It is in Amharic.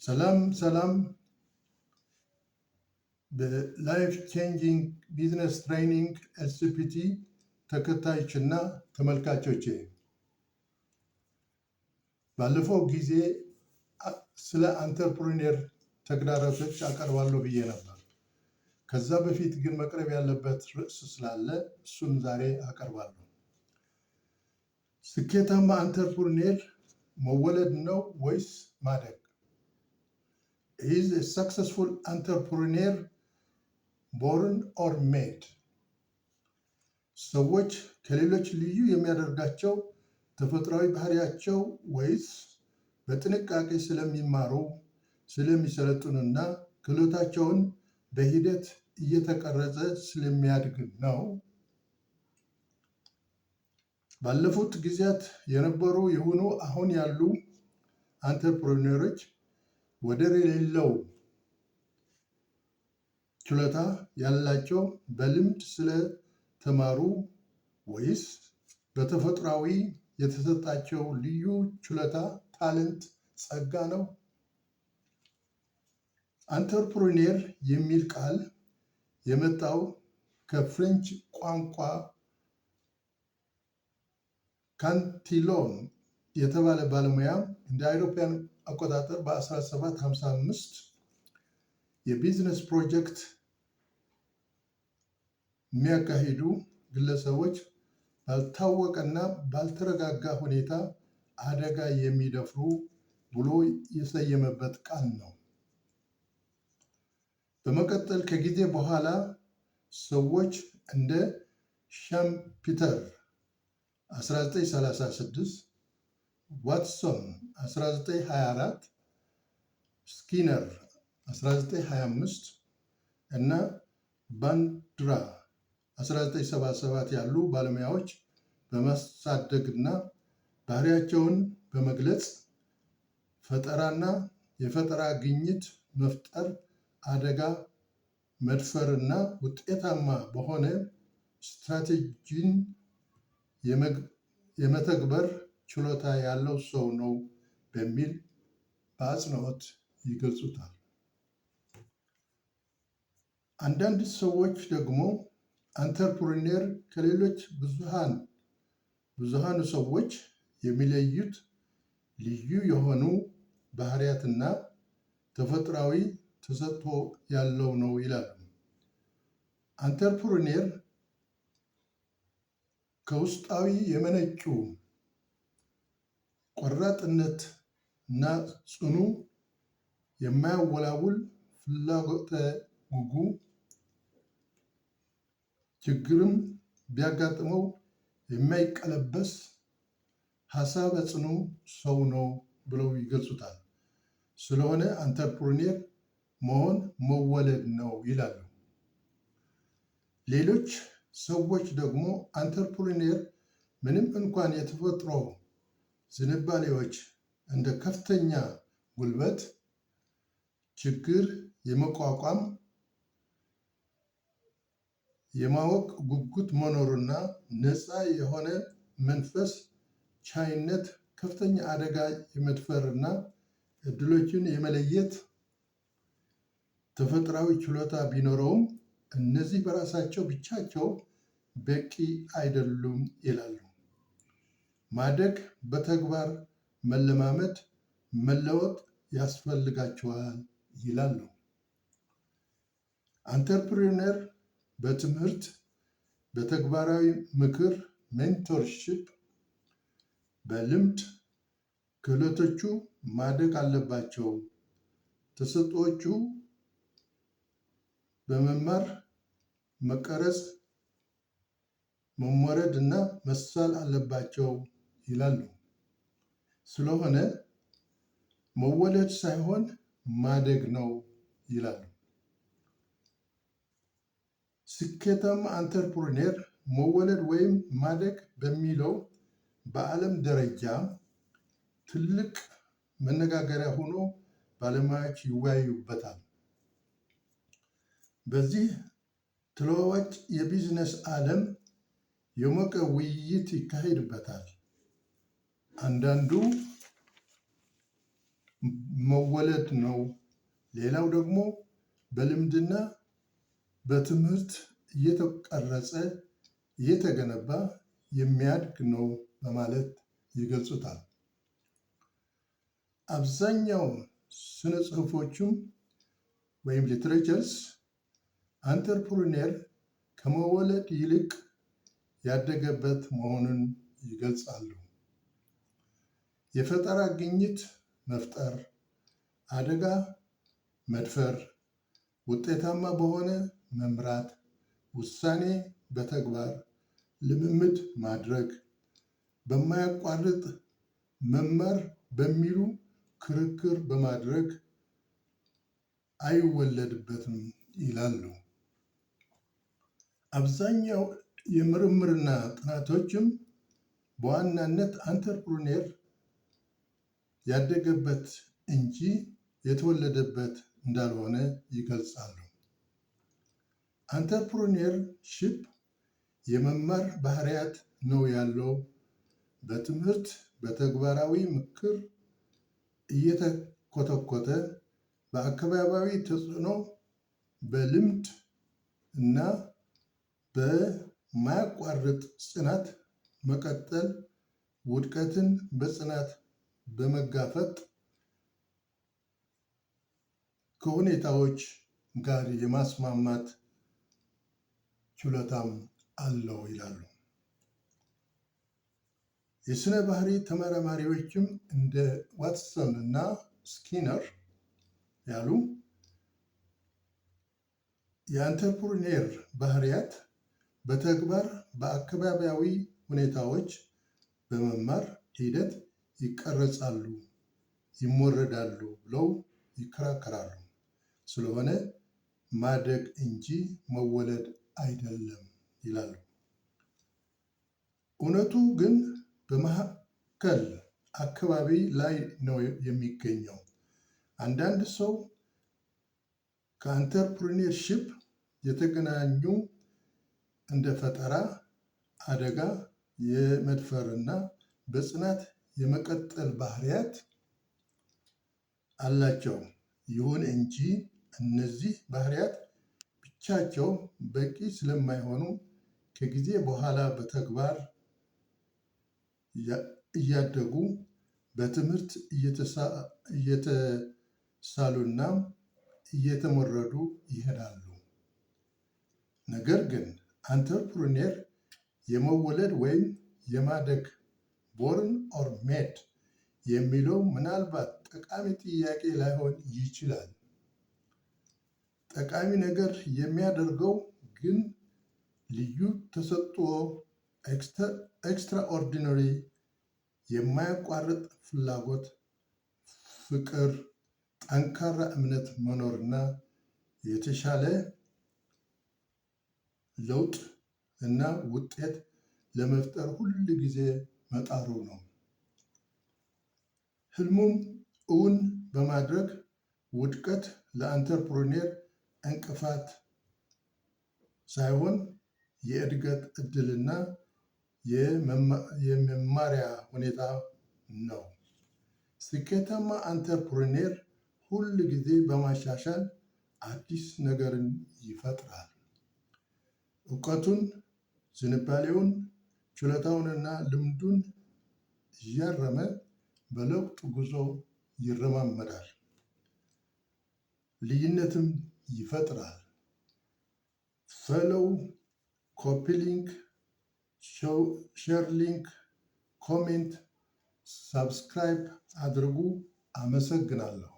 ሰላም በላይፍ ቼንጂንግ ቢዝነስ ትሬኒንግ ኤልሲፒቲ ተከታዮችና ተመልካቾቼ ባለፈው ጊዜ ስለ አንተርፕሪነር ተግዳሮቶች አቀርባለሁ ብዬ ነበር። ከዛ በፊት ግን መቅረብ ያለበት ርዕስ ስላለ እሱን ዛሬ አቀርባለሁ። ስኬታማ አንተርፕሪነር መወለድ ነው ወይስ ማደግ? Is a successful entrepreneur born or made? ሰዎች ከሌሎች ልዩ የሚያደርጋቸው ተፈጥሯዊ ባህሪያቸው ወይስ በጥንቃቄ ስለሚማሩ ስለሚሰለጥኑና ክህሎታቸውን በሂደት እየተቀረጸ ስለሚያድግ ነው? ባለፉት ጊዜያት የነበሩ የሆኑ አሁን ያሉ አንተርፕሪነሮች ወደር የሌለው ችሎታ ያላቸው በልምድ ስለተማሩ ወይስ በተፈጥሯዊ የተሰጣቸው ልዩ ችሎታ ታለንት ጸጋ ነው? አንተርፕሪነር የሚል ቃል የመጣው ከፍሬንች ቋንቋ ካንቲሎን የተባለ ባለሙያ እንደ አውሮፓውያን አቆጣጠር በ1755 የቢዝነስ ፕሮጀክት የሚያካሂዱ ግለሰቦች ባልታወቀና ባልተረጋጋ ሁኔታ አደጋ የሚደፍሩ ብሎ የሰየመበት ቃል ነው። በመቀጠል ከጊዜ በኋላ ሰዎች እንደ ሻምፒተር 1936 ዋትሰን 1924 ስኪነር 1925 እና ባንድራ 1977 ያሉ ባለሙያዎች በማሳደግና ባህሪያቸውን በመግለጽ ፈጠራና የፈጠራ ግኝት መፍጠር፣ አደጋ መድፈርና ውጤታማ በሆነ ስትራቴጂን የመተግበር ችሎታ ያለው ሰው ነው በሚል በአጽንኦት ይገልጹታል። አንዳንድ ሰዎች ደግሞ አንተርፕሪነር ከሌሎች ብዙሃኑ ሰዎች የሚለዩት ልዩ የሆኑ ባህሪያትና ተፈጥሯዊ ተሰጥኦ ያለው ነው ይላሉ። አንተርፕሪነር ከውስጣዊ የመነጩ ቆራጥነት እና ጽኑ የማያወላውል ፍላጎተ ጉጉ ችግርም ቢያጋጥመው የማይቀለበስ ሀሳበ ጽኑ ሰው ነው ብለው ይገልጹታል። ስለሆነ አንተርፕሪነር መሆን መወለድ ነው ይላሉ። ሌሎች ሰዎች ደግሞ አንተርፕሪነር ምንም እንኳን የተፈጥሮ ዝንባሌዎች እንደ ከፍተኛ ጉልበት፣ ችግር የመቋቋም የማወቅ ጉጉት መኖሩና ነፃ የሆነ መንፈስ ቻይነት ከፍተኛ አደጋ የመድፈርና እድሎችን የመለየት ተፈጥሯዊ ችሎታ ቢኖረውም እነዚህ በራሳቸው ብቻቸው በቂ አይደሉም ይላሉ። ማደግ በተግባር መለማመድ፣ መለወጥ ያስፈልጋቸዋል ይላሉ። አንተርፕሪነር በትምህርት፣ በተግባራዊ ምክር ሜንቶርሺፕ፣ በልምድ ክህሎቶቹ ማደግ አለባቸው። ተሰጥኦዎቹ በመማር መቀረጽ፣ መሞረድ እና መሳል አለባቸው ይላሉ። ስለሆነ መወለድ ሳይሆን ማደግ ነው ይላሉ። ስኬታማ አንተርፕሪነር መወለድ ወይም ማደግ በሚለው በዓለም ደረጃ ትልቅ መነጋገሪያ ሆኖ ባለሙያዎች ይወያዩበታል። በዚህ ተለዋዋጭ የቢዝነስ ዓለም የሞቀ ውይይት ይካሄድበታል። አንዳንዱ መወለድ ነው። ሌላው ደግሞ በልምድና በትምህርት እየተቀረጸ እየተገነባ የሚያድግ ነው በማለት ይገልጹታል። አብዛኛው ስነ ጽሑፎቹም ወይም ሊትሬቸርስ አንተርፕሩኔር ከመወለድ ይልቅ ያደገበት መሆኑን ይገልጻሉ። የፈጠራ ግኝት መፍጠር፣ አደጋ መድፈር፣ ውጤታማ በሆነ መምራት፣ ውሳኔ በተግባር ልምምድ ማድረግ፣ በማያቋርጥ መማር በሚሉ ክርክር በማድረግ አይወለድበትም ይላሉ። አብዛኛው የምርምርና ጥናቶችም በዋናነት አንተርፕሩኔር ያደገበት እንጂ የተወለደበት እንዳልሆነ ይገልጻሉ። አንተርፕሩኔርሺፕ የመማር ባህሪያት ነው ያለው። በትምህርት በተግባራዊ ምክር እየተኮተኮተ በአካባቢያዊ ተጽዕኖ በልምድ እና በማያቋርጥ ጽናት መቀጠል ውድቀትን በጽናት በመጋፈጥ ከሁኔታዎች ጋር የማስማማት ችሎታም አለው ይላሉ። የስነ ባህሪ ተመራማሪዎችም እንደ ዋትሰን እና ስኪነር ያሉ የአንተርፕሩኔር ባህሪያት በተግባር በአካባቢያዊ ሁኔታዎች በመማር ሂደት ይቀረጻሉ፣ ይሞረዳሉ ብለው ይከራከራሉ። ስለሆነ ማደግ እንጂ መወለድ አይደለም ይላሉ። እውነቱ ግን በመካከል አካባቢ ላይ ነው የሚገኘው። አንዳንድ ሰው ከአንተርፕሪነርሺፕ የተገናኙ እንደ ፈጠራ፣ አደጋ የመድፈርና በጽናት የመቀጠል ባህሪያት አላቸው። ይሁን እንጂ እነዚህ ባህሪያት ብቻቸው በቂ ስለማይሆኑ ከጊዜ በኋላ በተግባር እያደጉ በትምህርት እየተሳሉና እየተሞረዱ ይሄዳሉ። ነገር ግን አንተርፕሩኔር የመወለድ ወይም የማደግ ቦርን ኦር ሜድ የሚለው ምናልባት ጠቃሚ ጥያቄ ላይሆን ይችላል። ጠቃሚ ነገር የሚያደርገው ግን ልዩ ተሰጥኦ፣ ኤክስትራኦርዲነሪ የማያቋርጥ ፍላጎት፣ ፍቅር፣ ጠንካራ እምነት መኖርና የተሻለ ለውጥ እና ውጤት ለመፍጠር ሁል ጊዜ መጣሩ ነው። ህልሙን እውን በማድረግ ውድቀት ለአንተርፕሩኔር እንቅፋት ሳይሆን የእድገት እድልና የመማሪያ ሁኔታ ነው። ስኬታማ አንተርፕሩኔር ሁል ጊዜ በማሻሻል አዲስ ነገርን ይፈጥራል። እውቀቱን፣ ዝንባሌውን፣ ችሎታውንና ልምዱን እያረመ በለውጥ ጉዞ ይረማመዳል፣ ልዩነትም ይፈጥራል። ፈሎው፣ ኮፒ ሊንክ፣ ሼር ሊንክ፣ ኮሜንት፣ ሳብስክራይብ አድርጉ። አመሰግናለሁ።